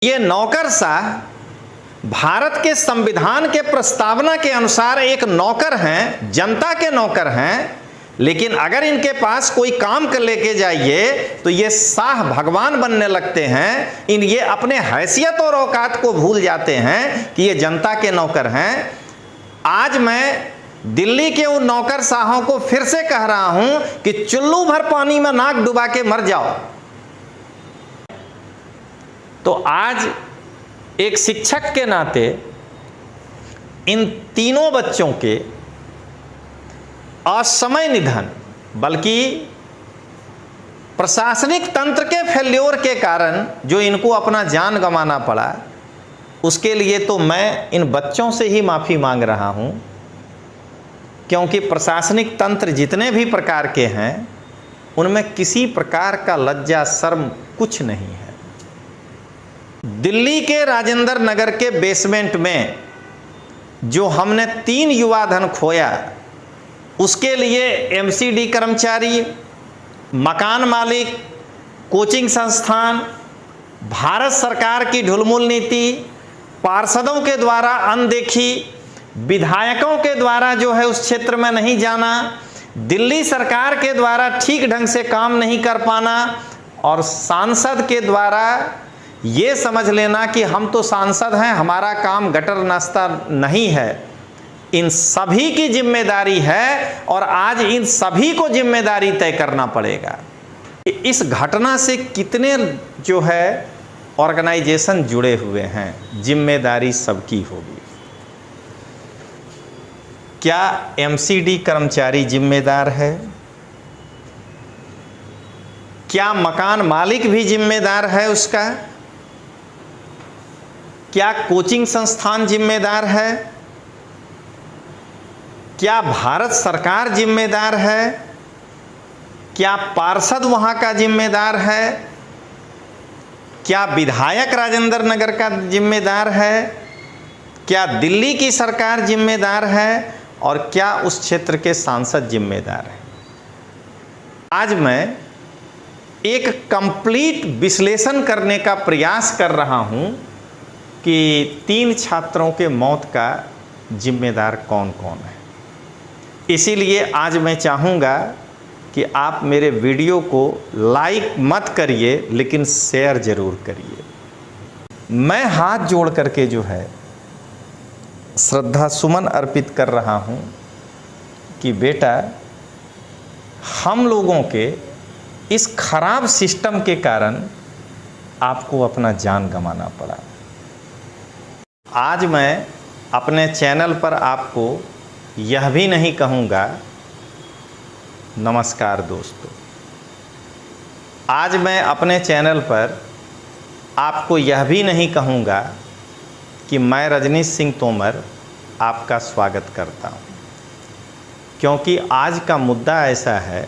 ये नौकरशाह भारत के संविधान के प्रस्तावना के अनुसार एक नौकर हैं, जनता के नौकर हैं, लेकिन अगर इनके पास कोई काम कर लेके जाइए तो ये शाह भगवान बनने लगते हैं। ये अपने हैसियत और औकात को भूल जाते हैं कि ये जनता के नौकर हैं। आज मैं दिल्ली के उन नौकरशाहों को फिर से कह रहा हूं कि चुल्लू भर पानी में नाक डुबा के मर जाओ। तो आज एक शिक्षक के नाते इन तीनों बच्चों के असमय निधन, बल्कि प्रशासनिक तंत्र के फेल्योर के कारण जो इनको अपना जान गंवाना पड़ा, उसके लिए तो मैं इन बच्चों से ही माफ़ी मांग रहा हूं, क्योंकि प्रशासनिक तंत्र जितने भी प्रकार के हैं उनमें किसी प्रकार का लज्जा शर्म कुछ नहीं है। दिल्ली के राजेंद्र नगर के बेसमेंट में जो हमने 3 युवा धन खोया, उसके लिए एमसीडी कर्मचारी, मकान मालिक, कोचिंग संस्थान, भारत सरकार की ढुलमुल नीति, पार्षदों के द्वारा अनदेखी, विधायकों के द्वारा जो है उस क्षेत्र में नहीं जाना, दिल्ली सरकार के द्वारा ठीक ढंग से काम नहीं कर पाना और सांसद के द्वारा ये समझ लेना कि हम तो सांसद हैं, हमारा काम गटर नाश्ता नहीं है। इन सभी की जिम्मेदारी है और आज इन सभी को जिम्मेदारी तय करना पड़ेगा। इस घटना से कितने जो है ऑर्गेनाइजेशन जुड़े हुए हैं, जिम्मेदारी सबकी होगी। क्या एमसीडी कर्मचारी जिम्मेदार है? क्या मकान मालिक भी जिम्मेदार है उसका? क्या कोचिंग संस्थान जिम्मेदार है? क्या भारत सरकार जिम्मेदार है? क्या पार्षद वहां का जिम्मेदार है? क्या विधायक राजेंद्र नगर का जिम्मेदार है? क्या दिल्ली की सरकार जिम्मेदार है? और क्या उस क्षेत्र के सांसद जिम्मेदार हैं? आज मैं एक कंप्लीट विश्लेषण करने का प्रयास कर रहा हूं कि 3 छात्रों के मौत का जिम्मेदार कौन कौन है। इसीलिए आज मैं चाहूँगा कि आप मेरे वीडियो को लाइक मत करिए, लेकिन शेयर ज़रूर करिए। मैं हाथ जोड़ करके जो है श्रद्धा सुमन अर्पित कर रहा हूँ कि बेटा, हम लोगों के इस खराब सिस्टम के कारण आपको अपना जान गंवाना पड़ा। आज मैं अपने चैनल पर आपको यह भी नहीं कहूँगा नमस्कार दोस्तों। आज मैं अपने चैनल पर आपको यह भी नहीं कहूँगा कि मैं रजनीश सिंह तोमर आपका स्वागत करता हूँ, क्योंकि आज का मुद्दा ऐसा है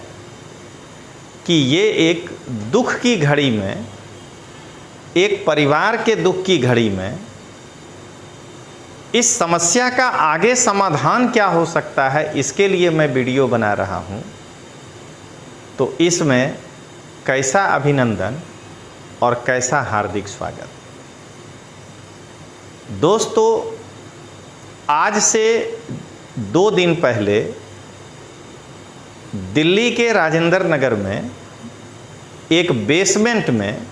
कि ये एक दुख की घड़ी में, एक परिवार के दुख की घड़ी में इस समस्या का आगे समाधान क्या हो सकता है, इसके लिए मैं वीडियो बना रहा हूँ। तो इसमें कैसा अभिनंदन और कैसा हार्दिक स्वागत। दोस्तों, आज से 2 दिन पहले दिल्ली के राजेंद्र नगर में एक बेसमेंट में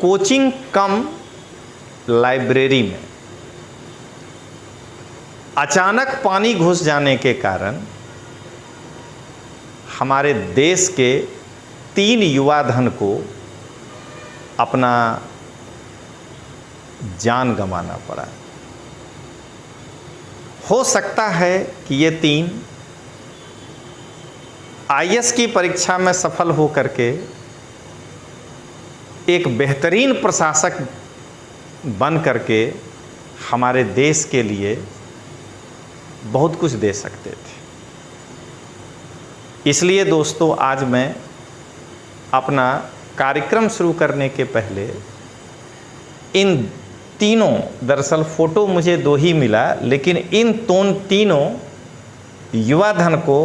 कोचिंग कम लाइब्रेरी में अचानक पानी घुस जाने के कारण हमारे देश के 3 युवा धन को अपना जान गंवाना पड़ा। हो सकता है कि ये 3 आईएएस की परीक्षा में सफल हो करके एक बेहतरीन प्रशासक बन करके हमारे देश के लिए बहुत कुछ दे सकते थे। इसलिए दोस्तों, आज मैं अपना कार्यक्रम शुरू करने के पहले इन तीनों, दरअसल फ़ोटो मुझे 2 ही मिला, लेकिन इन तीनों युवा धन को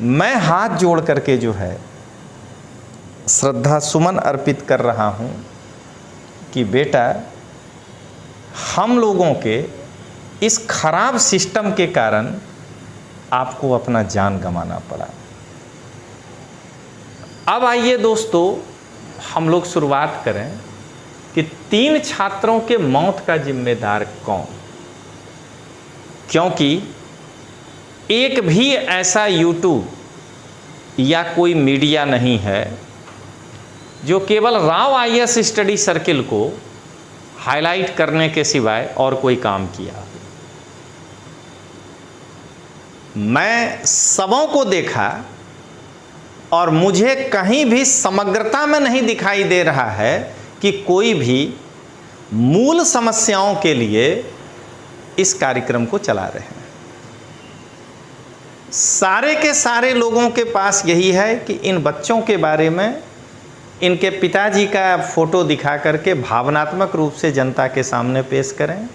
मैं हाथ जोड़ करके जो है श्रद्धा सुमन अर्पित कर रहा हूँ कि बेटा हम लोगों के इस खराब सिस्टम के कारण आपको अपना जान गंवाना पड़ा। अब आइए दोस्तों हम लोग शुरुआत करें कि 3 छात्रों के मौत का जिम्मेदार कौन, क्योंकि एक भी ऐसा यूट्यूब या कोई मीडिया नहीं है जो केवल राव आईएएस स्टडी सर्किल को हाईलाइट करने के सिवाय और कोई काम किया। मैं सबों को देखा और मुझे कहीं भी समग्रता में नहीं दिखाई दे रहा है कि कोई भी मूल समस्याओं के लिए इस कार्यक्रम को चला रहे हैं। सारे के सारे लोगों के पास यही है कि इन बच्चों के बारे में इनके पिताजी का फोटो दिखा करके भावनात्मक रूप से जनता के सामने पेश करें,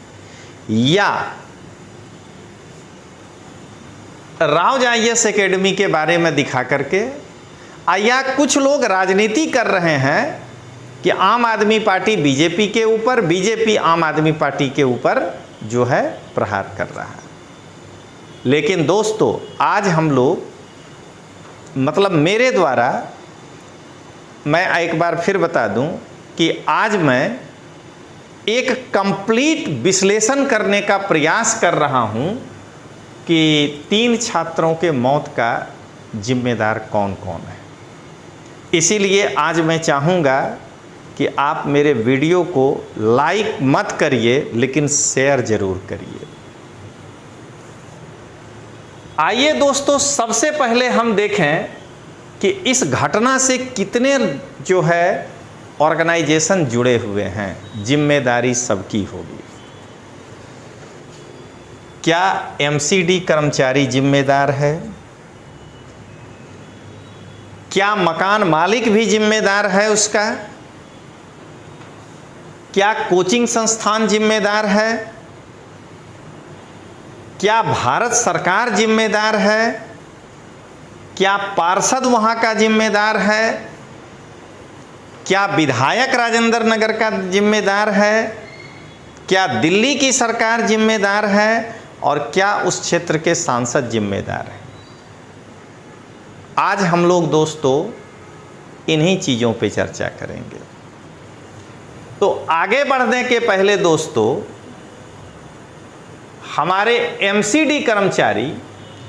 या राव आईएएस एकेडमी के बारे में दिखा करके, या कुछ लोग राजनीति कर रहे हैं कि आम आदमी पार्टी बीजेपी के ऊपर, बीजेपी आम आदमी पार्टी के ऊपर जो है प्रहार कर रहा है। लेकिन दोस्तों आज हम लोग, मतलब मेरे द्वारा, मैं एक बार फिर बता दूं कि आज मैं एक कंप्लीट विश्लेषण करने का प्रयास कर रहा हूं कि 3 छात्रों के मौत का जिम्मेदार कौन कौन है। इसीलिए आज मैं चाहूँगा कि आप मेरे वीडियो को लाइक मत करिए लेकिन शेयर ज़रूर करिए। आइए दोस्तों सबसे पहले हम देखें कि इस घटना से कितने जो है ऑर्गेनाइजेशन जुड़े हुए हैं। जिम्मेदारी सबकी होगी। क्या एमसीडी कर्मचारी जिम्मेदार है? क्या मकान मालिक भी जिम्मेदार है उसका? क्या कोचिंग संस्थान जिम्मेदार है? क्या भारत सरकार जिम्मेदार है? क्या पार्षद वहाँ का जिम्मेदार है? क्या विधायक राजेंद्र नगर का जिम्मेदार है? क्या दिल्ली की सरकार जिम्मेदार है? और क्या उस क्षेत्र के सांसद जिम्मेदार हैं? आज हम लोग दोस्तों इन्हीं चीज़ों पे चर्चा करेंगे। तो आगे बढ़ने के पहले दोस्तों, हमारे एमसीडी कर्मचारी,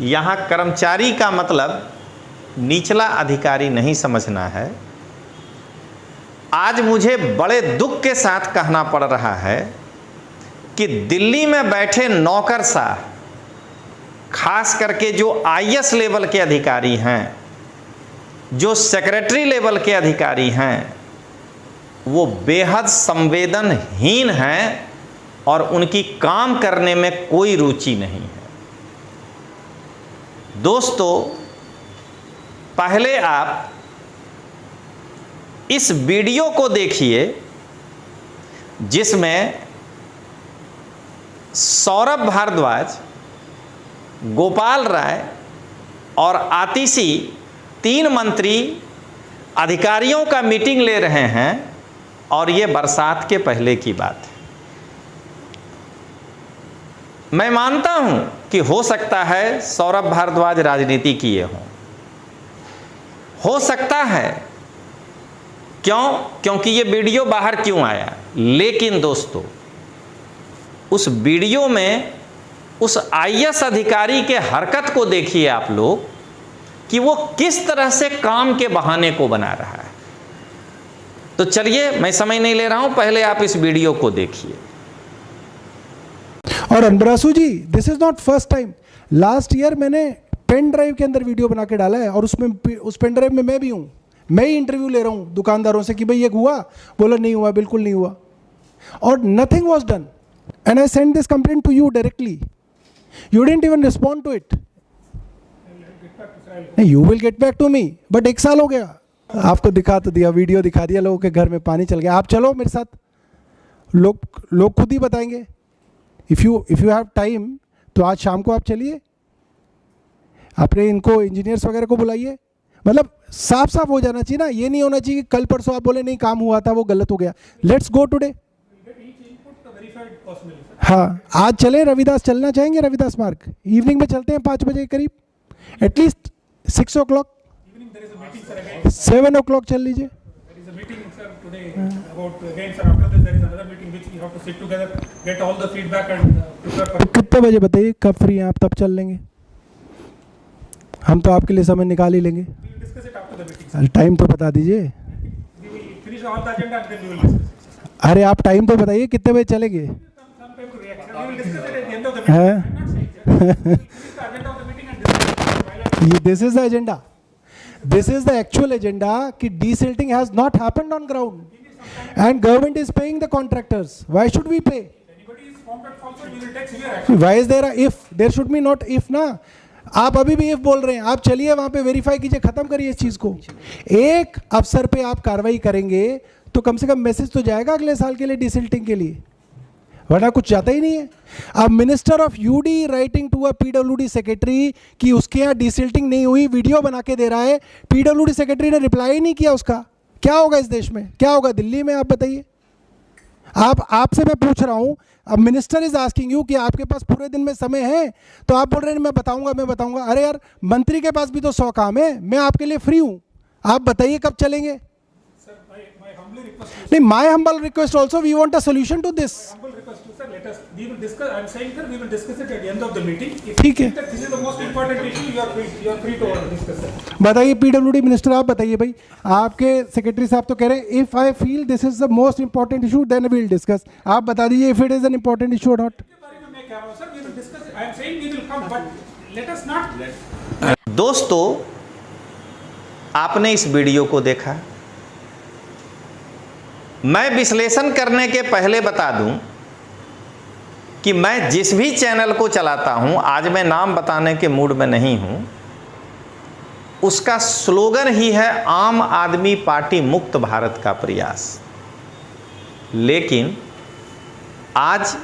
यहाँ कर्मचारी का मतलब निचला अधिकारी नहीं समझना है। आज मुझे बड़े दुख के साथ कहना पड़ रहा है कि दिल्ली में बैठे नौकरशाह, खास करके जो आईएएस लेवल के अधिकारी हैं, जो सेक्रेटरी लेवल के अधिकारी हैं, वो बेहद संवेदनहीन हैं और उनकी काम करने में कोई रुचि नहीं है। दोस्तों पहले आप इस वीडियो को देखिए जिसमें सौरभ भारद्वाज, गोपाल राय और आतिशी 3 मंत्री अधिकारियों का मीटिंग ले रहे हैं और ये बरसात के पहले की बात है। मैं मानता हूं कि हो सकता है सौरभ भारद्वाज राजनीति किए हों, हो सकता है। क्यों? क्योंकि ये वीडियो बाहर क्यों आया। लेकिन दोस्तों उस वीडियो में उस आईएएस अधिकारी के हरकत को देखिए आप लोग कि वो किस तरह से काम के बहाने को बना रहा है। तो चलिए मैं समय नहीं ले रहा हूं, पहले आप इस वीडियो को देखिए। और Andrasu ji, this is not first time. Last year मैंने पेन ड्राइव के अंदर वीडियो बना के डाला है और उसमें उस पेन ड्राइव में मैं भी हूँ। मैं ही इंटरव्यू ले रहा हूँ दुकानदारों से कि भाई ये हुआ, बोला नहीं हुआ, बिल्कुल नहीं हुआ, और nothing was done. And I send this complaint to you directly, you didn't even respond to it. You will get back to me, but 1 साल हो गया। आपको दिखा तो दिया, वीडियो दिखा दिया, लोगों के घर में पानी चल गया। आप चलो मेरे साथ, लोग खुद ही बताएंगे। इफ़ यू हैव टाइम तो आज शाम को आप चलिए, अपने इनको इंजीनियर्स वगैरह को बुलाइए। मतलब साफ साफ हो जाना चाहिए ना, ये नहीं होना चाहिए कि कल परसों आप बोले नहीं काम हुआ था वो गलत हो गया। Let's go today. हाँ, आज चले रविदास, चलना चाहेंगे रविदास मार्ग? इवनिंग में चलते हैं 5 बजे के करीब, एटलीस्ट 6 o'clock, 7 o'clock चल लीजिए। कितने बजे बताइए, कब फ्री हैं आप, तब चल लेंगे। हम तो आपके लिए समय निकाल ही लेंगे। टाइम तो बता दीजिए। अरे आप टाइम तो बताइए, कितने बजे चलेंगे? This is the agenda, this is the actual agenda कि desilting has not happened on ground and government is paying the contractors. Why should we pay? Why is there if? There should be not if ना। आप अभी भी if बोल रहे हैं। आप चलिए वहां पे वेरीफाई कीजिए, खत्म करिए इस चीज को। एक अफसर पे आप कार्रवाई करेंगे तो कम से कम मैसेज तो जाएगा अगले साल के लिए डीसिल्टिंग के लिए, वरना कुछ जाता ही नहीं है। अब minister of UD writing to a PWD secretary कि उसके यहाँ डीसिल्टिंग नहीं हुई, वीडियो बना के दे रहा है। पीडब्ल्यूडी सेक्रेटरी ने रिप्लाई नहीं किया उसका। क्या होगा इस देश में, क्या होगा दिल्ली में, आप बताइए। आपसे मैं पूछ रहा हूं, अब मिनिस्टर इज आस्किंग यू कि आपके पास पूरे दिन में समय है, तो आप बोल रहे हैं मैं बताऊंगा। अरे यार, मंत्री के पास भी तो 100 काम है, मैं आपके लिए फ्री हूं, आप बताइए कब चलेंगे। नहीं, my humble request also, we want a solution to this. ठीक है, बताइए पीडब्ल्यूडी मिनिस्टर, आप बताइए भाई। आपके सेक्रेटरी साहब तो कह रहे हैं if I feel this is the most important issue then we will discuss. आप बता दीजिए if it is an important issue और नॉट। दोस्तों, आपने इस वीडियो को देखा। मैं विश्लेषण करने के पहले बता दूं कि मैं जिस भी चैनल को चलाता हूं, आज मैं नाम बताने के मूड में नहीं हूं, उसका स्लोगन ही है आम आदमी पार्टी मुक्त भारत का प्रयास। लेकिन आज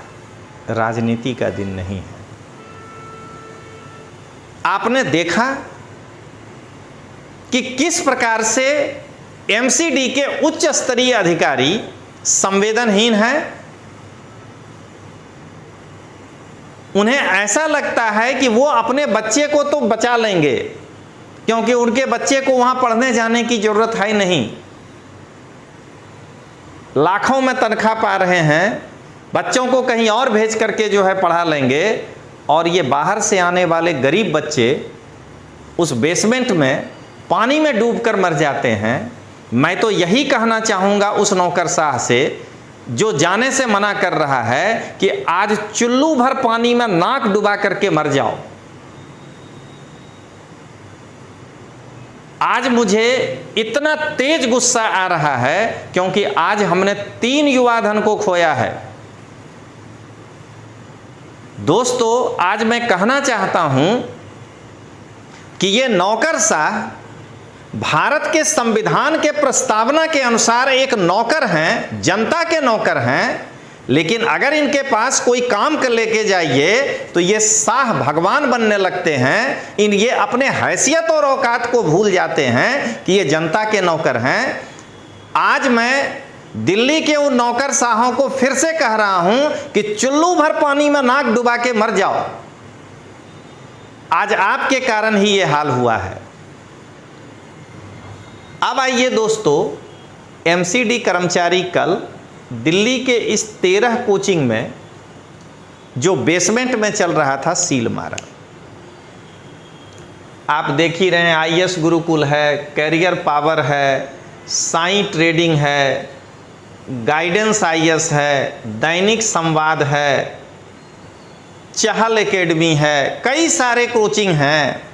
राजनीति का दिन नहीं है। आपने देखा कि किस प्रकार से एमसीडी के उच्च स्तरीय अधिकारी संवेदनहीन हैं। उन्हें ऐसा लगता है कि वो अपने बच्चे को तो बचा लेंगे, क्योंकि उनके बच्चे को वहां पढ़ने जाने की जरूरत है नहीं। लाखों में तनख्वाह पा रहे हैं, बच्चों को कहीं और भेज करके जो है पढ़ा लेंगे, और ये बाहर से आने वाले गरीब बच्चे उस बेसमेंट में पानी में डूबकर मर जाते हैं। मैं तो यही कहना चाहूँगा उस नौकरशाह से जो जाने से मना कर रहा है कि आज चुल्लू भर पानी में नाक डुबा करके मर जाओ। आज मुझे इतना तेज गुस्सा आ रहा है क्योंकि आज हमने 3 युवा धन को खोया है। दोस्तों, आज मैं कहना चाहता हूं कि ये नौकरशाह भारत के संविधान के प्रस्तावना के अनुसार एक नौकर हैं, जनता के नौकर हैं, लेकिन अगर इनके पास कोई काम कर लेके जाइए तो ये शाह भगवान बनने लगते हैं। ये अपने हैसियत और औकात को भूल जाते हैं कि ये जनता के नौकर हैं। आज मैं दिल्ली के उन नौकरशाहों को फिर से कह रहा हूं कि चुल्लू भर पानी में नाक डुबा के मर जाओ। आज आपके कारण ही ये हाल हुआ है। अब आइए दोस्तों, एमसीडी कर्मचारी कल दिल्ली के इस 13 कोचिंग में जो बेसमेंट में चल रहा था सील मारा। आप देख ही रहे हैं, आईएस गुरुकुल है, कैरियर पावर है, साई ट्रेडिंग है, गाइडेंस आईएस है, दैनिक संवाद है, चहल एकेडमी है, कई सारे कोचिंग हैं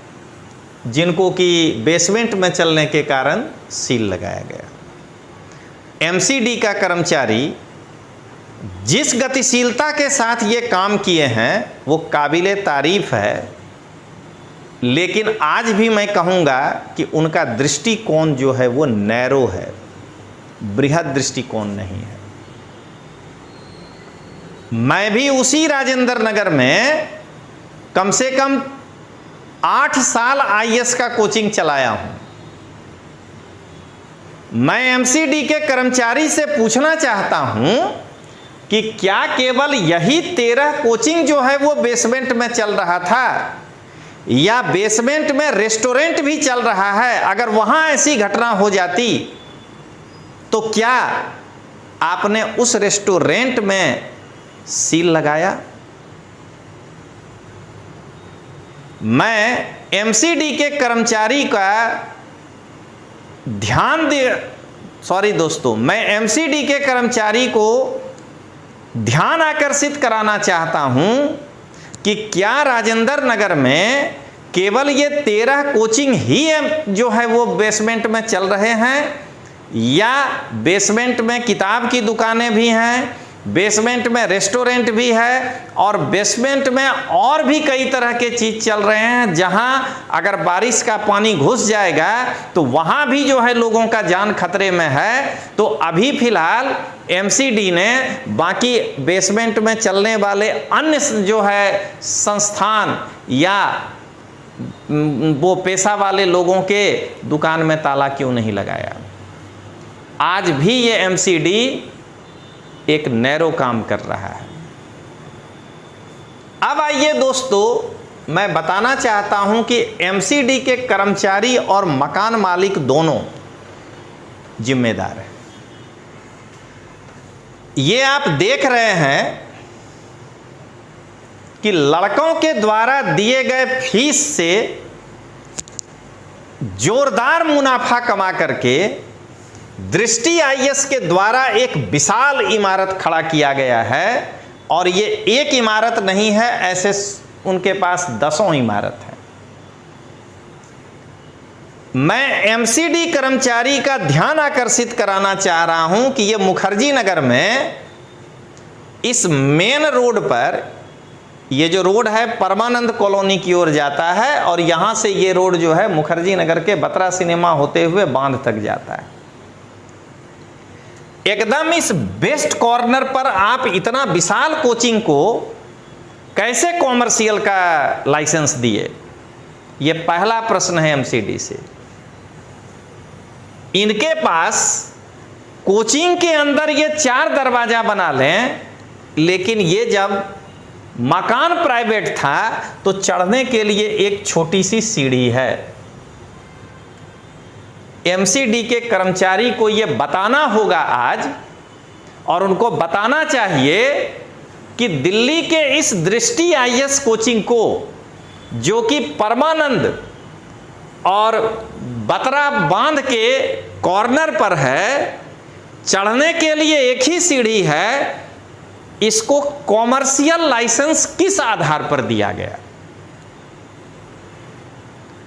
जिनको कि बेसमेंट में चलने के कारण सील लगाया गया। एमसीडी का कर्मचारी जिस गतिशीलता के साथ ये काम किए हैं वो काबिले तारीफ है, लेकिन आज भी मैं कहूँगा कि उनका दृष्टिकोण जो है वो नैरो है, बृहद दृष्टिकोण नहीं है। मैं भी उसी राजेंद्र नगर में कम से कम 8 साल आईएएस का कोचिंग चलाया हूं। मैं एमसीडी के कर्मचारी से पूछना चाहता हूं, कि क्या केवल यही 13 कोचिंग जो है वो बेसमेंट में चल रहा था, या बेसमेंट में रेस्टोरेंट भी चल रहा है। अगर वहां ऐसी घटना हो जाती तो क्या आपने उस रेस्टोरेंट में सील लगाया? मैं एमसीडी के कर्मचारी का मैं एमसीडी के कर्मचारी को ध्यान आकर्षित कराना चाहता हूं कि क्या राजेंद्र नगर में केवल ये 13 कोचिंग ही जो है वो बेसमेंट में चल रहे हैं, या बेसमेंट में किताब की दुकानें भी हैं, बेसमेंट में रेस्टोरेंट भी है, और बेसमेंट में और भी कई तरह के चीज चल रहे हैं, जहां अगर बारिश का पानी घुस जाएगा तो वहां भी जो है लोगों का जान खतरे में है। तो अभी फिलहाल एमसीडी ने बाकी बेसमेंट में चलने वाले अन्य जो है संस्थान या वो पेशा वाले लोगों के दुकान में ताला क्यों नहीं लगाया? आज भी ये एमसीडी एक नैरो काम कर रहा है। अब आइए दोस्तों, मैं बताना चाहता हूं कि एमसीडी के कर्मचारी और मकान मालिक दोनों जिम्मेदार हैं। ये आप देख रहे हैं कि लड़कों के द्वारा दिए गए फीस से जोरदार मुनाफा कमा करके दृष्टि आईएएस के द्वारा एक विशाल इमारत खड़ा किया गया है, और ये एक इमारत नहीं है, ऐसे उनके पास 10 इमारत है। मैं एमसीडी कर्मचारी का ध्यान आकर्षित कराना चाह रहा हूं कि ये मुखर्जी नगर में इस मेन रोड पर, ये जो रोड है परमानंद कॉलोनी की ओर जाता है, और यहां से ये रोड जो है मुखर्जी नगर के बत्रा सिनेमा होते हुए बांध तक जाता है। एकदम इस बेस्ट कॉर्नर पर आप इतना विशाल कोचिंग को कैसे कॉमर्शियल का लाइसेंस दिए? ये पहला प्रश्न है एमसीडी से। इनके पास कोचिंग के अंदर ये 4 दरवाजा बना लें, लेकिन ये जब मकान प्राइवेट था तो चढ़ने के लिए एक छोटी सी सीढ़ी है। एमसीडी के कर्मचारी को यह बताना होगा आज, और उनको बताना चाहिए कि दिल्ली के इस दृष्टि आईएएस कोचिंग को, जो कि परमानंद और बत्रा बांध के कॉर्नर पर है, चढ़ने के लिए एक ही सीढ़ी है, इसको कॉमर्शियल लाइसेंस किस आधार पर दिया गया?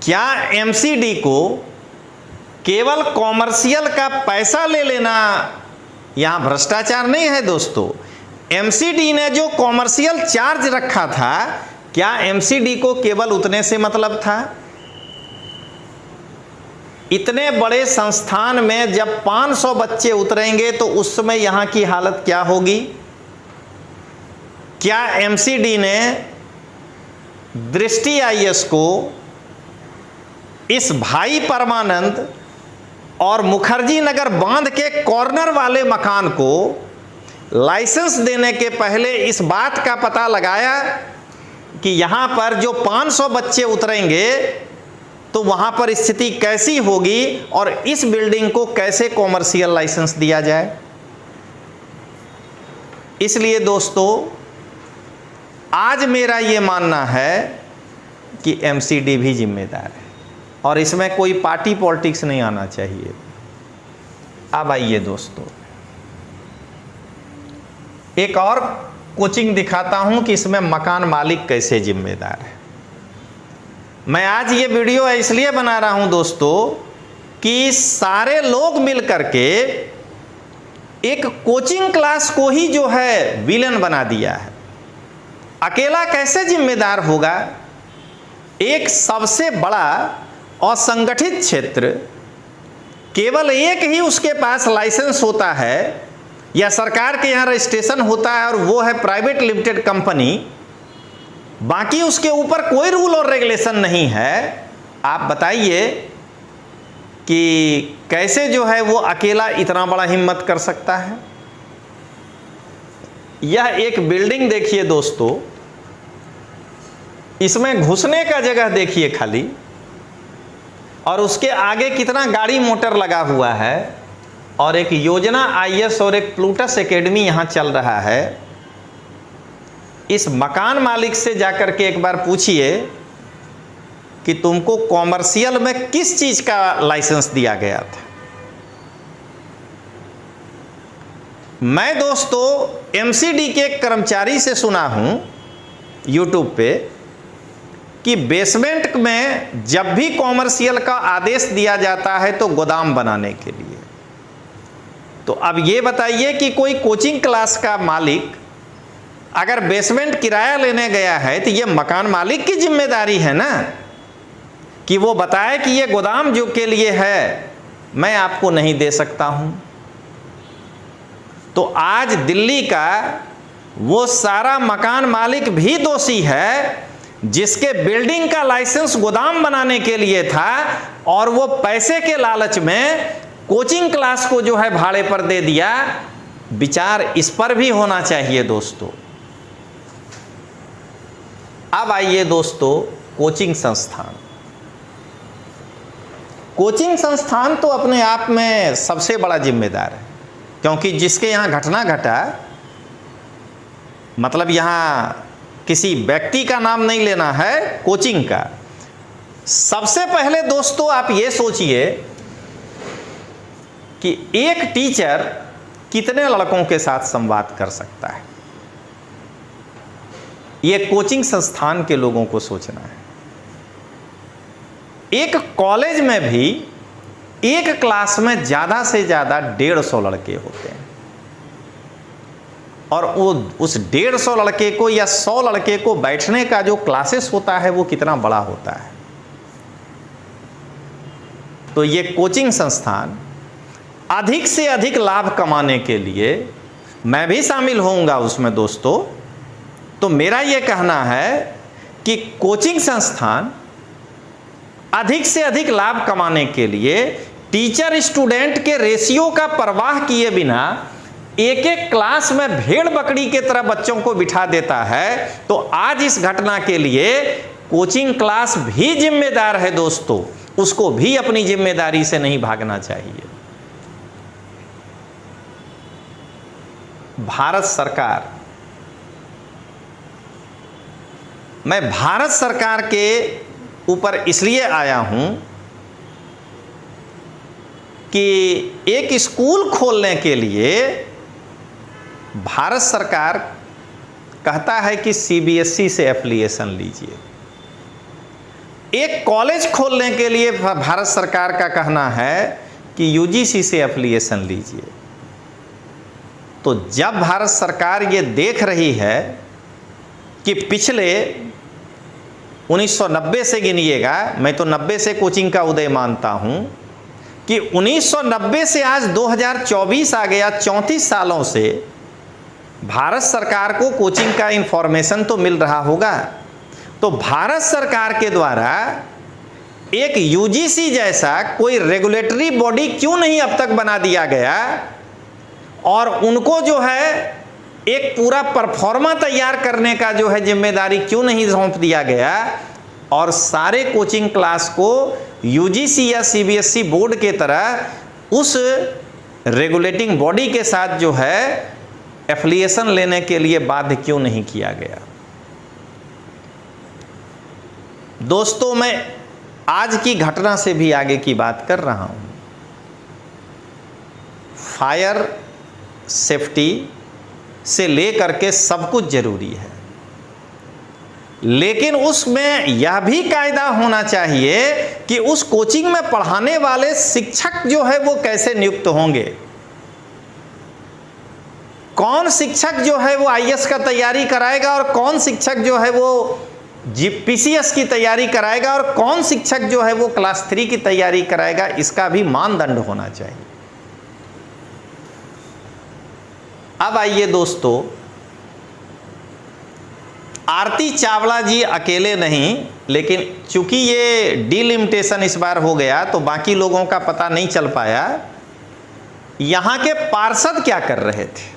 क्या एमसीडी को केवल कॉमर्शियल का पैसा ले लेना यहां भ्रष्टाचार नहीं है दोस्तों? एमसीडी ने जो कॉमर्शियल चार्ज रखा था, क्या एमसीडी को केवल उतने से मतलब था? इतने बड़े संस्थान में जब 500 बच्चे उतरेंगे तो उस समय यहां की हालत क्या होगी? क्या एमसीडी ने दृष्टि आईएएस को इस भाई परमानंद और मुखर्जी नगर बांध के कॉर्नर वाले मकान को लाइसेंस देने के पहले इस बात का पता लगाया कि यहां पर जो 500 बच्चे उतरेंगे तो वहां पर स्थिति कैसी होगी, और इस बिल्डिंग को कैसे कॉमर्शियल लाइसेंस दिया जाए? इसलिए दोस्तों, आज मेरा यह मानना है कि एमसीडी भी जिम्मेदार है, और इसमें कोई पार्टी पॉलिटिक्स नहीं आना चाहिए। अब आइए दोस्तों, एक और कोचिंग दिखाता हूं कि इसमें मकान मालिक कैसे जिम्मेदार है। मैं आज ये वीडियो इसलिए बना रहा हूं दोस्तों कि सारे लोग मिलकर के एक कोचिंग क्लास को ही जो है विलेन बना दिया है। अकेला कैसे जिम्मेदार होगा? एक सबसे बड़ा असंगठित क्षेत्र, केवल एक ही उसके पास लाइसेंस होता है, या सरकार के यहाँ रजिस्ट्रेशन होता है, और वो है प्राइवेट लिमिटेड कंपनी। बाकी उसके ऊपर कोई रूल और रेगुलेशन नहीं है। आप बताइए कि कैसे जो है वो अकेला इतना बड़ा हिम्मत कर सकता है? यह एक बिल्डिंग देखिए दोस्तों, इसमें घुसने का जगह देखिए खाली, और उसके आगे कितना गाड़ी मोटर लगा हुआ है, और एक योजना आईएएस और एक प्लूटस एकेडमी यहां चल रहा है। इस मकान मालिक से जाकर के एक बार पूछिए कि तुमको कॉमर्शियल में किस चीज का लाइसेंस दिया गया था। मैं दोस्तों एमसीडी के कर्मचारी से सुना हूं यूट्यूब पे कि बेसमेंट में जब भी कॉमर्शियल का आदेश दिया जाता है तो गोदाम बनाने के लिए। तो अब ये बताइए कि कोई कोचिंग क्लास का मालिक अगर बेसमेंट किराया लेने गया है तो ये मकान मालिक की जिम्मेदारी है ना कि वो बताए कि ये गोदाम जो के लिए है, मैं आपको नहीं दे सकता हूं। तो आज दिल्ली का वो सारा मकान मालिक भी दोषी है जिसके बिल्डिंग का लाइसेंस गोदाम बनाने के लिए था, और वो पैसे के लालच में कोचिंग क्लास को जो है भाड़े पर दे दिया। विचार इस पर भी होना चाहिए दोस्तों। अब आइए दोस्तों, कोचिंग संस्थान। कोचिंग संस्थान तो अपने आप में सबसे बड़ा जिम्मेदार है, क्योंकि जिसके यहां घटना घटा, मतलब यहां किसी व्यक्ति का नाम नहीं लेना है, कोचिंग का। सबसे पहले दोस्तों आप ये सोचिए कि एक टीचर कितने लड़कों के साथ संवाद कर सकता है। ये कोचिंग संस्थान के लोगों को सोचना है। एक कॉलेज में भी एक क्लास में ज्यादा से ज्यादा 150 लड़के होते हैं, और वो उस 150 लड़के को या 100 लड़के को बैठने का जो क्लासेस होता है वो कितना बड़ा होता है। तो ये कोचिंग संस्थान अधिक से अधिक लाभ कमाने के लिए, मैं भी शामिल होऊंगा उसमें दोस्तों, तो मेरा ये कहना है कि कोचिंग संस्थान अधिक से अधिक लाभ कमाने के लिए टीचर स्टूडेंट के रेशियो का परवाह किए बिना एक एक क्लास में भेड़ बकरी के तरह बच्चों को बिठा देता है। तो आज इस घटना के लिए कोचिंग क्लास भी जिम्मेदार है दोस्तों, उसको भी अपनी जिम्मेदारी से नहीं भागना चाहिए। भारत सरकार, मैं भारत सरकार के ऊपर इसलिए आया हूं कि एक स्कूल खोलने के लिए भारत सरकार कहता है कि सीबीएसई से एफिलिएशन लीजिए। एक कॉलेज खोलने के लिए भारत सरकार का कहना है कि यूजीसी से एफिलिएशन लीजिए। तो जब भारत सरकार ये देख रही है कि पिछले 1990 से गिनिएगा, मैं तो 90 से कोचिंग का उदय मानता हूं, कि 1990 से आज 2024 आ गया, 34 सालों से भारत सरकार को कोचिंग का इंफॉर्मेशन तो मिल रहा होगा। तो भारत सरकार के द्वारा एक यूजीसी जैसा कोई रेगुलेटरी बॉडी क्यों नहीं अब तक बना दिया गया, और उनको जो है एक पूरा परफॉर्मा तैयार करने का जो है जिम्मेदारी क्यों नहीं सौंप दिया गया, और सारे कोचिंग क्लास को यूजीसी या सीबीएसई बोर्ड के तरह उस रेगुलेटिंग बॉडी के साथ जो है एफिलिएशन लेने के लिए बाध्य क्यों नहीं किया गया। दोस्तों, मैं आज की घटना से भी आगे की बात कर रहा हूं। फायर सेफ्टी से लेकर के सब कुछ जरूरी है, लेकिन उसमें यह भी कायदा होना चाहिए कि उस कोचिंग में पढ़ाने वाले शिक्षक जो है वो कैसे नियुक्त होंगे। कौन शिक्षक जो है वो आईएएस का तैयारी कराएगा, और कौन शिक्षक जो है वो पीसीएस की तैयारी कराएगा, और कौन शिक्षक जो है वो क्लास 3 की तैयारी कराएगा, इसका भी मानदंड होना चाहिए। अब आइए दोस्तों, आरती चावला जी अकेले नहीं, लेकिन चूंकि ये डिलिमिटेशन इस बार हो गया तो बाकी लोगों का पता नहीं चल पाया। यहां के पार्षद क्या कर रहे थे,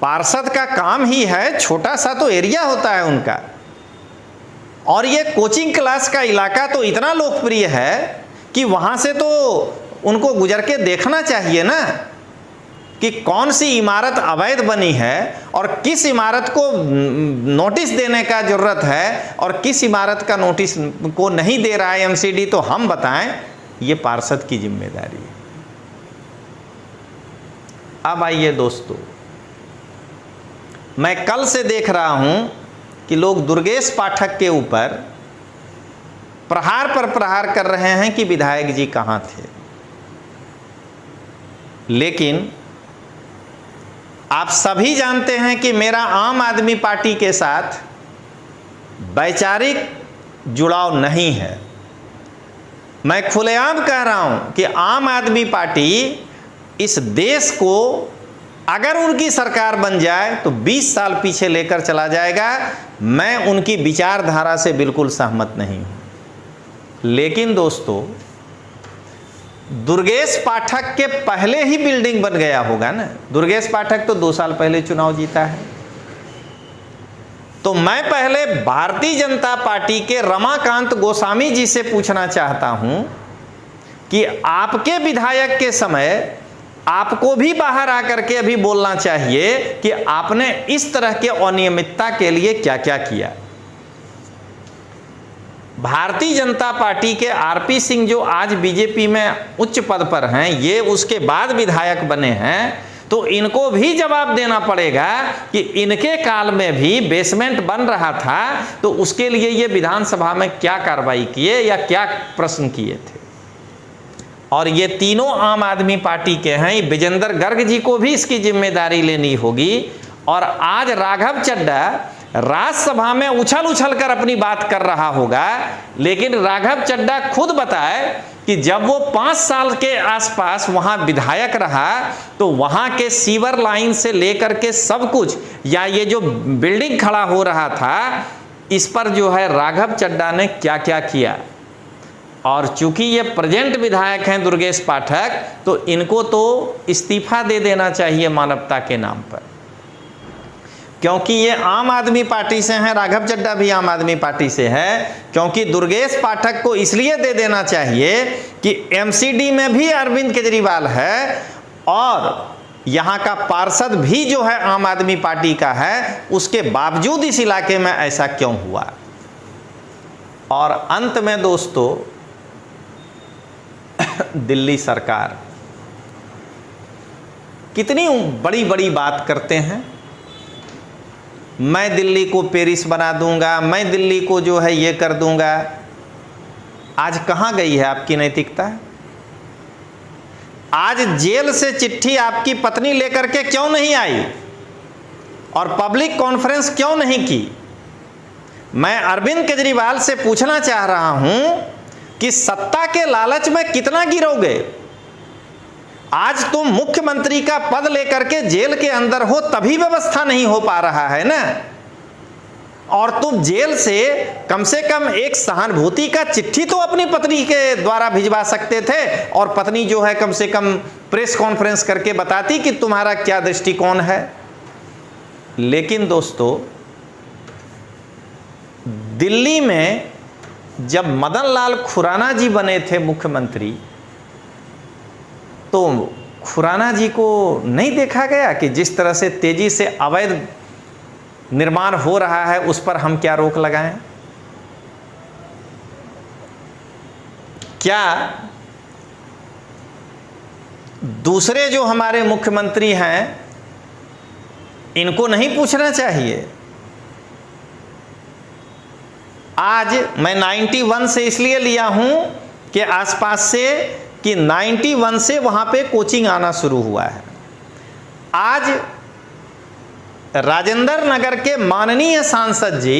पार्षद का काम ही है, छोटा सा तो एरिया होता है उनका, और ये कोचिंग क्लास का इलाका तो इतना लोकप्रिय है कि वहाँ से तो उनको गुजर के देखना चाहिए ना कि कौन सी इमारत अवैध बनी है और किस इमारत को नोटिस देने का जरूरत है और किस इमारत का नोटिस को नहीं दे रहा है एमसीडी, तो हम बताएं, ये पार्षद की जिम्मेदारी है। अब आइए दोस्तों, मैं कल से देख रहा हूं कि लोग दुर्गेश पाठक के ऊपर प्रहार पर प्रहार कर रहे हैं कि विधायक जी कहां थे, लेकिन आप सभी जानते हैं कि मेरा आम आदमी पार्टी के साथ वैचारिक जुड़ाव नहीं है। मैं खुलेआम कह रहा हूं कि आम आदमी पार्टी इस देश को अगर उनकी सरकार बन जाए तो 20 साल पीछे लेकर चला जाएगा। मैं उनकी विचारधारा से बिल्कुल सहमत नहीं हूं। लेकिन दोस्तों, दुर्गेश पाठक के पहले ही बिल्डिंग बन गया होगा ना। दुर्गेश पाठक तो 2 साल पहले चुनाव जीता है। तो मैं पहले भारतीय जनता पार्टी के रमाकांत गोस्वामी जी से पूछना चाहता हूं कि आपके विधायक के समय आपको भी बाहर आकर के अभी बोलना चाहिए कि आपने इस तरह के अनियमितता के लिए क्या क्या किया। भारतीय जनता पार्टी के आरपी सिंह जो आज बीजेपी में उच्च पद पर हैं, ये उसके बाद विधायक बने हैं, तो इनको भी जवाब देना पड़ेगा कि इनके काल में भी बेसमेंट बन रहा था तो उसके लिए ये विधानसभा में क्या कार्रवाई किए या क्या प्रश्न किए थे। और ये तीनों आम आदमी पार्टी के हैं। विजेंद्र गर्ग जी को भी इसकी जिम्मेदारी लेनी होगी। और आज राघव चड्ढा राज्यसभा में उछल उछल कर अपनी बात कर रहा होगा, लेकिन राघव चड्ढा खुद बताए कि जब वो 5 साल के आसपास वहां विधायक रहा तो वहां के सीवर लाइन से लेकर के सब कुछ, या ये जो बिल्डिंग खड़ा हो रहा था, इस पर जो है राघव चड्ढा ने क्या क्या किया। और चूंकि ये प्रेजेंट विधायक हैं दुर्गेश पाठक, तो इनको तो इस्तीफा दे देना चाहिए मानवता के नाम पर, क्योंकि ये आम आदमी पार्टी से हैं। राघव चड्ढा भी आम आदमी पार्टी से है। क्योंकि दुर्गेश पाठक को इसलिए दे देना चाहिए कि एमसीडी में भी अरविंद केजरीवाल है और यहाँ का पार्षद भी जो है आम आदमी पार्टी का है, उसके बावजूद इस इलाके में ऐसा क्यों हुआ। और अंत में दोस्तों, दिल्ली सरकार कितनी बड़ी बड़ी बात करते हैं, मैं दिल्ली को पेरिस बना दूंगा, मैं दिल्ली को जो है ये कर दूंगा। आज कहाँ गई है आपकी नैतिकता? आज जेल से चिट्ठी आपकी पत्नी लेकर के क्यों नहीं आई और पब्लिक कॉन्फ्रेंस क्यों नहीं की? मैं अरविंद केजरीवाल से पूछना चाह रहा हूं कि सत्ता के लालच में कितना गिरोगे? आज तुम मुख्यमंत्री का पद लेकर के जेल के अंदर हो, तभी व्यवस्था नहीं हो पा रहा है ना। और तुम जेल से कम एक सहानुभूति का चिट्ठी तो अपनी पत्नी के द्वारा भिजवा सकते थे और पत्नी जो है कम से कम प्रेस कॉन्फ्रेंस करके बताती कि तुम्हारा क्या दृष्टिकोण है। लेकिन दोस्तों, दिल्ली में जब मदन लाल खुराना जी बने थे मुख्यमंत्री, तो खुराना जी को नहीं देखा गया कि जिस तरह से तेजी से अवैध निर्माण हो रहा है उस पर हम क्या रोक लगाएं? क्या दूसरे जो हमारे मुख्यमंत्री हैं इनको नहीं पूछना चाहिए? आज मैं 91 से इसलिए लिया हूं कि आसपास से कि 91 से वहां पे कोचिंग आना शुरू हुआ है। आज राजेंद्र नगर के माननीय सांसद जी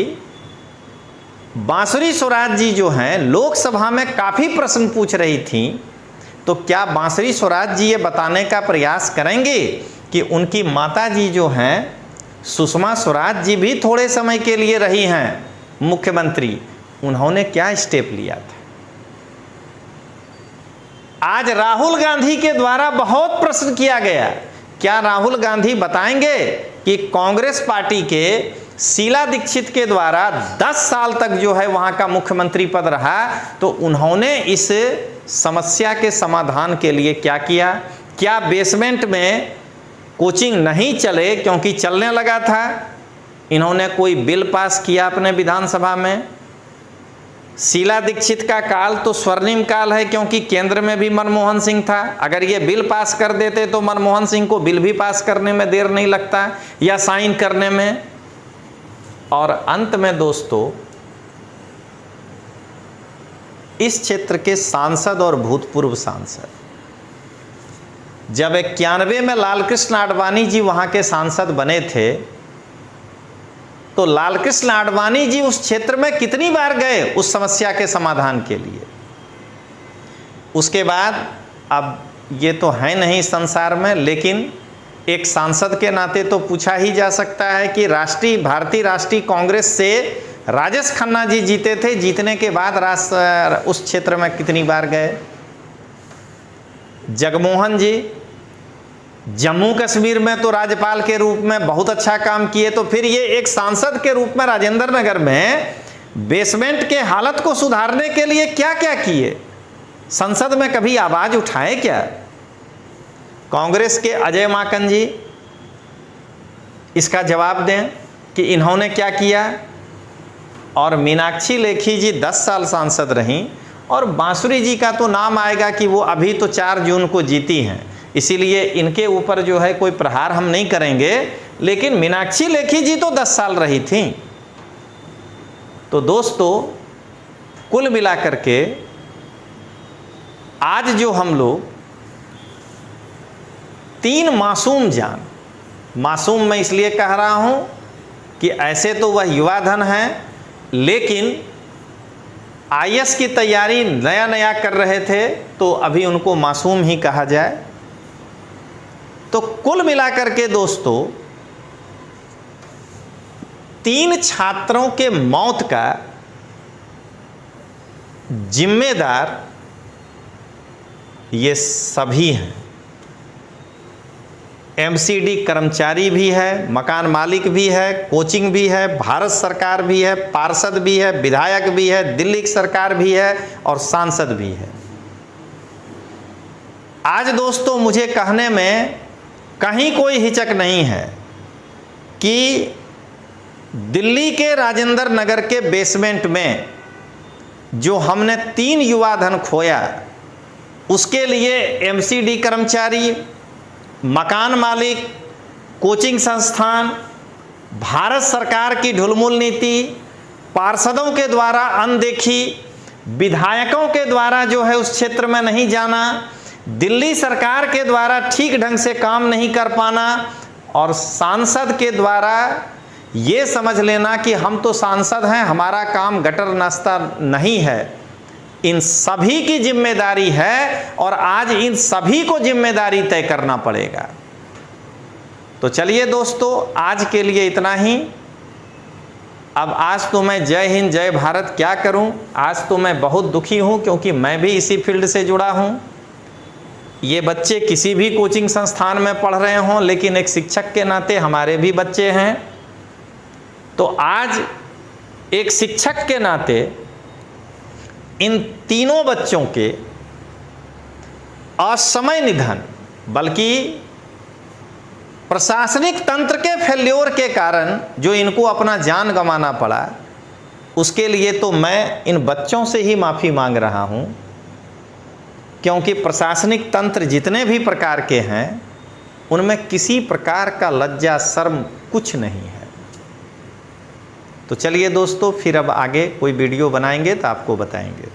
बांसुरी स्वराज जी जो हैं, लोकसभा में काफ़ी प्रश्न पूछ रही थी, तो क्या बांसुरी स्वराज जी ये बताने का प्रयास करेंगे कि उनकी माता जी जो हैं सुषमा स्वराज जी भी थोड़े समय के लिए रही हैं मुख्यमंत्री, उन्होंने क्या स्टेप लिया था? आज राहुल गांधी के द्वारा बहुत प्रश्न किया गया, क्या राहुल गांधी बताएंगे कि कांग्रेस पार्टी के शीला दीक्षित के द्वारा 10 साल तक जो है वहाँ का मुख्यमंत्री पद रहा, तो उन्होंने इस समस्या के समाधान के लिए क्या किया? क्या बेसमेंट में कोचिंग नहीं चले, क्योंकि चलने लगा था, इन्होंने कोई बिल पास किया अपने विधानसभा में? शीला दीक्षित का काल तो स्वर्णिम काल है, क्योंकि केंद्र में भी मनमोहन सिंह था। अगर ये बिल पास कर देते तो मनमोहन सिंह को बिल भी पास करने में देर नहीं लगता या साइन करने में। और अंत में दोस्तों, इस क्षेत्र के सांसद और भूतपूर्व सांसद, जब 91 में लालकृष्ण आडवाणी जी वहां के सांसद बने थे, तो लालकृष्ण आडवाणी जी उस क्षेत्र में कितनी बार गए उस समस्या के समाधान के लिए? उसके बाद, अब ये तो है नहीं संसार में, लेकिन एक सांसद के नाते तो पूछा ही जा सकता है कि भारतीय राष्ट्रीय कांग्रेस से राजेश खन्ना जी जीते थे, जीतने के बाद उस क्षेत्र में कितनी बार गए? जगमोहन जी जम्मू कश्मीर में तो राज्यपाल के रूप में बहुत अच्छा काम किए, तो फिर ये एक सांसद के रूप में राजेंद्र नगर में बेसमेंट के हालत को सुधारने के लिए क्या क्या किए? संसद में कभी आवाज उठाए क्या? कांग्रेस के अजय माकन जी इसका जवाब दें कि इन्होंने क्या किया। और मीनाक्षी लेखी जी 10 साल सांसद रहीं, और बांसुरी जी का तो नाम आएगा कि वो अभी तो 4 जून को जीती हैं, इसीलिए इनके ऊपर जो है कोई प्रहार हम नहीं करेंगे, लेकिन मीनाक्षी लेखी जी तो 10 साल रही थी। तो दोस्तों, कुल मिलाकर के आज जो हम लोग 3 मासूम जान, मासूम मैं इसलिए कह रहा हूं कि ऐसे तो वह युवा धन है, लेकिन आईएएस की तैयारी नया नया कर रहे थे, तो अभी उनको मासूम ही कहा जाए। तो कुल मिलाकर के दोस्तों, 3 छात्रों के मौत का जिम्मेदार ये सभी हैं। एमसीडी कर्मचारी भी है, मकान मालिक भी है, कोचिंग भी है, भारत सरकार भी है, पार्षद भी है, विधायक भी है, दिल्ली की सरकार भी है और सांसद भी है। आज दोस्तों मुझे कहने में कहीं कोई हिचक नहीं है कि दिल्ली के राजेंद्र नगर के बेसमेंट में जो हमने 3 युवा धन खोया, उसके लिए एमसीडी कर्मचारी, मकान मालिक, कोचिंग संस्थान, भारत सरकार की ढुलमुल नीति, पार्षदों के द्वारा अनदेखी, विधायकों के द्वारा जो है उस क्षेत्र में नहीं जाना, दिल्ली सरकार के द्वारा ठीक ढंग से काम नहीं कर पाना, और सांसद के द्वारा ये समझ लेना कि हम तो सांसद हैं, हमारा काम गटर नाश्ता नहीं है। इन सभी की जिम्मेदारी है और आज इन सभी को जिम्मेदारी तय करना पड़ेगा। तो चलिए दोस्तों, आज के लिए इतना ही। अब आज तो मैं जय हिंद जय भारत क्या करूं, आज तो मैं बहुत दुखी हूं, क्योंकि मैं भी इसी फील्ड से जुड़ा हूं। ये बच्चे किसी भी कोचिंग संस्थान में पढ़ रहे हों, लेकिन एक शिक्षक के नाते हमारे भी बच्चे हैं। तो आज एक शिक्षक के नाते इन तीनों बच्चों के असमय निधन, बल्कि प्रशासनिक तंत्र के फेल्योर के कारण जो इनको अपना जान गंवाना पड़ा, उसके लिए तो मैं इन बच्चों से ही माफ़ी मांग रहा हूं, क्योंकि प्रशासनिक तंत्र जितने भी प्रकार के हैं उनमें किसी प्रकार का लज्जा शर्म कुछ नहीं है। तो चलिए दोस्तों, फिर अब आगे कोई वीडियो बनाएंगे तो आपको बताएंगे।